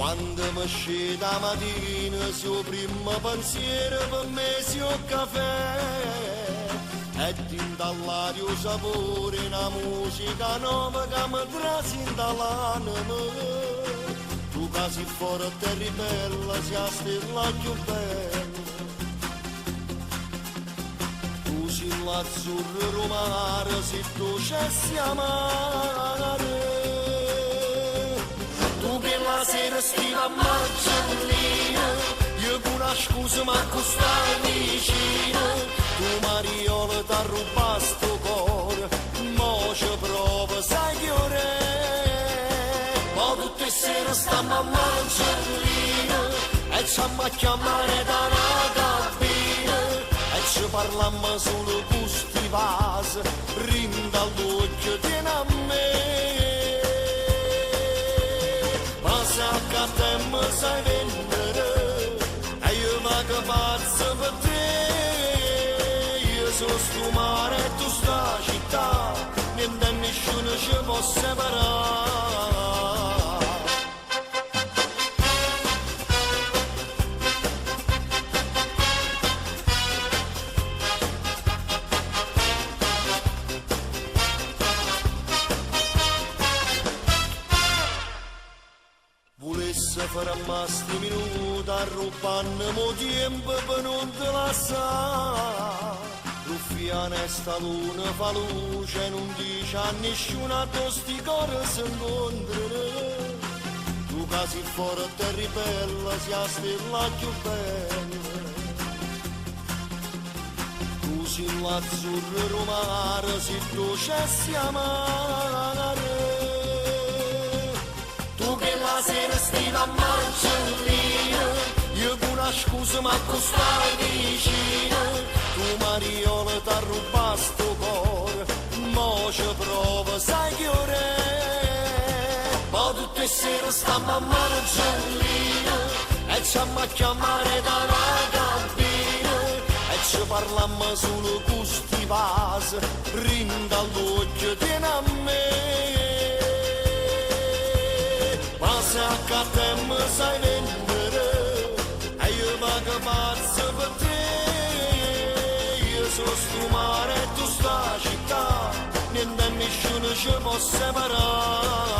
Quando mi scende la mattina, il suo primo pensiero per me sia il caffè. E dall'aria il sapore, una musica nuova che mi trasinda l'anima. Tu che sei forte e ribella, sei stella più bella. Tu sei l'azzurro romano, sei dolce e amare. Tu che la sera stiva a Marcellina, io con una scusa ma costa vicina. Tu Mariola t'ha rubato sto cuore, mo ci prova sai che ora è. Ma tutte le sere stiamo a Marcellina e ci a chiamare da una cabina. E ci parliamo solo con sti vasi, rinda all'occhio tieni a me. Se a te mi sai vendere e io vado pazzo per te. Io sono sto mare e tu sta città, niente e nessuno ci può separare. Se faremmo sti minuti a rubare mo tempo per non te la sa. Ruffiana e sta luna fa luce, non dice a nessuno a sti cori si incontrano. Tu che sei forte e ribella, sei la stella più bella. Tu sei l'azzurro romano, sei dolce e sei amare. Tu che la sera stiva a Marcellina, io con una scusa ma stai vicina. Tu Mariola t'ha rubato sto cuore, mo ci prova sai che ora è. Ma tutte le sere stiamo a Marcellina e ci a chiamare da una cabina. E ci parliamo solo con sti vasi, rinda all'occhio tieni a me. Ma se a te mi sai vendere e io vado pazzo per te. Io sono sto mare e tu sta città, niente e nessuno ci può separare.